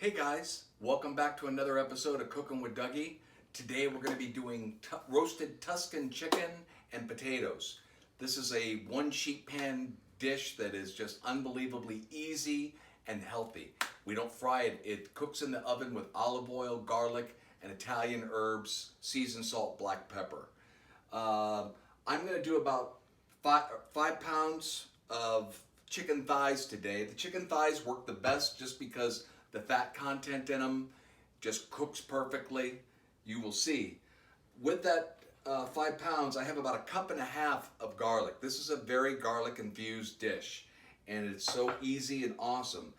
Hey guys, welcome back to another episode of Cooking with Dougie. Today we're going to be doing roasted Tuscan chicken and potatoes. This is a one sheet pan dish that is just unbelievably easy and healthy. We don't fry it. It cooks in the oven with olive oil, garlic, and Italian herbs, seasoned salt, black pepper. I'm going to do about 5 pounds of chicken thighs today. The chicken thighs work the best just because the fat content in them just cooks perfectly. You will see. With that 5 pounds, I have about a cup and a half of garlic. This is a very garlic infused dish, and it's so easy and awesome.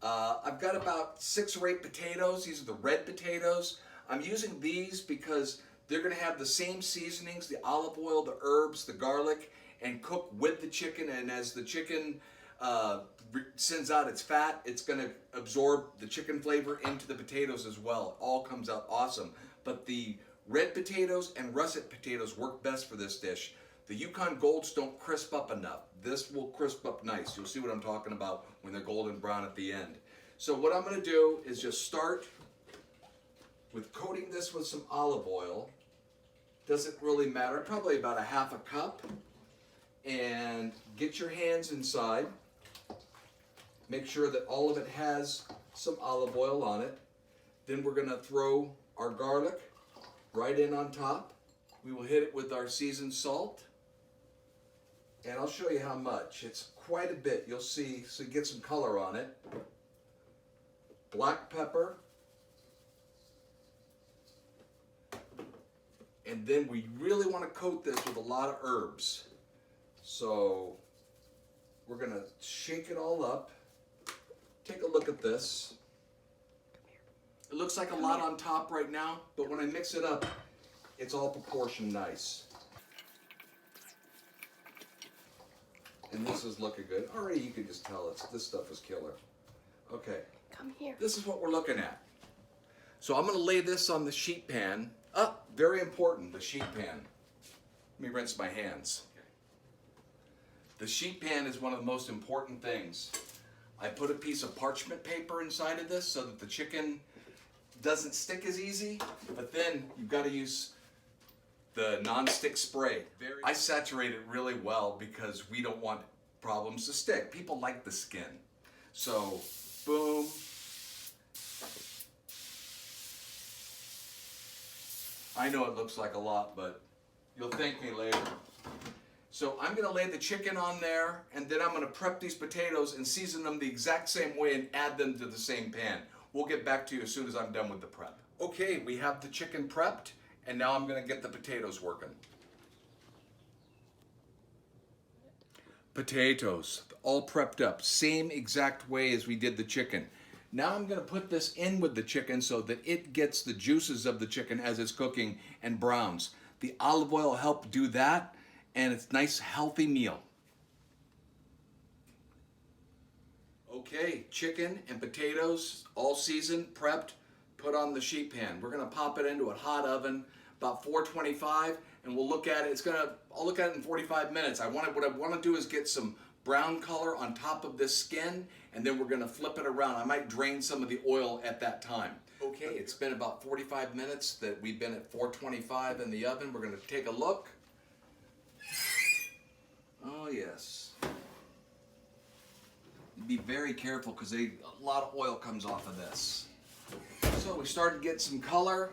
I've got about 6 or 8 potatoes. These are the red potatoes. I'm using these because they're going to have the same seasonings, the olive oil, the herbs, the garlic, and cook with the chicken. And as the chicken sends out its fat, it's going to absorb the chicken flavor into the potatoes as well. It all comes out awesome. But the red potatoes and russet potatoes work best for this dish. The Yukon Golds don't crisp up enough. This will crisp up nice. You'll see what I'm talking about when they're golden brown at the end. So what I'm going to do is just start with coating this with some olive oil. Doesn't really matter, probably about a half a cup. And get your hands inside. Make sure that all of it has some olive oil on it. Then we're going to throw our garlic right in on top. We will hit it with our seasoned salt. And I'll show you how much. It's quite a bit. You'll see, so you get some color on it. Black pepper. And then we really want to coat this with a lot of herbs. So we're going to shake it all up. Take a look at this. It looks like a lot on top right now, but when I mix it up, it's all proportioned nice. And this is looking good. Already you can just tell this stuff is killer. Okay. Come here. This is what we're looking at. So I'm going to lay this on the sheet pan. Very important, the sheet pan. Let me rinse my hands. The sheet pan is one of the most important things. I put a piece of parchment paper inside of this so that the chicken doesn't stick as easy, but then you've got to use the non-stick spray. I saturate it really well because we don't want problems to stick. People like the skin. So, boom. I know it looks like a lot, but you'll thank me later. So I'm going to lay the chicken on there, and then I'm going to prep these potatoes and season them the exact same way and add them to the same pan. We'll get back to you as soon as I'm done with the prep. Okay, we have the chicken prepped, and now I'm going to get the potatoes working. Potatoes, all prepped up, same exact way as we did the chicken. Now I'm going to put this in with the chicken so that it gets the juices of the chicken as it's cooking and browns. The olive oil will help do that. And it's a nice, healthy meal. Okay, chicken and potatoes, all seasoned, prepped, put on the sheet pan. We're going to pop it into a hot oven, about 425, and we'll look at it. I'll look at it in 45 minutes. What I want to do is get some brown color on top of this skin, and then we're going to flip it around. I might drain some of the oil at that time. Okay, it's been about 45 minutes that we've been at 425 in the oven. We're going to take a look. Oh yes. Be very careful because a lot of oil comes off of this. So we started to get some color,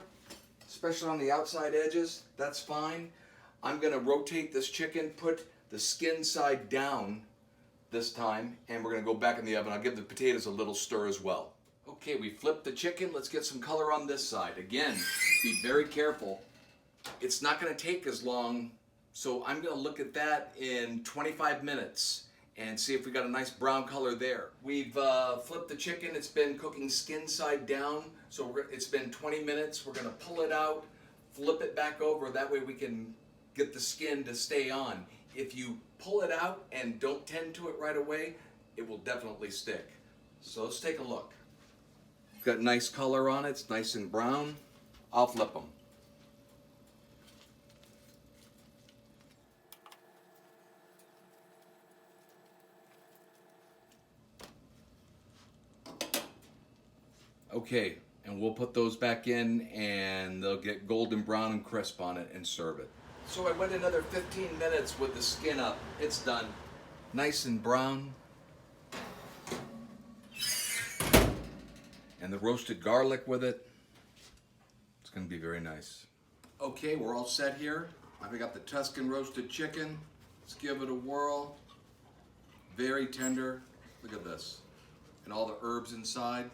especially on the outside edges. That's fine. I'm going to rotate this chicken, put the skin side down this time, and we're going to go back in the oven. I'll give the potatoes a little stir as well. Okay, we flipped the chicken. Let's get some color on this side. Again, be very careful. It's not going to take as long. So I'm going to look at that in 25 minutes and see if we got a nice brown color there. We've flipped the chicken. It's been cooking skin side down. So it's been 20 minutes. We're going to pull it out, flip it back over. That way we can get the skin to stay on. If you pull it out and don't tend to it right away, it will definitely stick. So let's take a look. Got nice color on it. It's nice and brown. I'll flip them. Okay, and we'll put those back in and they'll get golden brown and crisp on it and serve it. So I went another 15 minutes with the skin up. It's done. Nice and brown. And the roasted garlic with it. It's gonna be very nice. Okay, we're all set here. I've got the Tuscan Roasted Chicken. Let's give it a whirl. Very tender. Look at this. And all the herbs inside.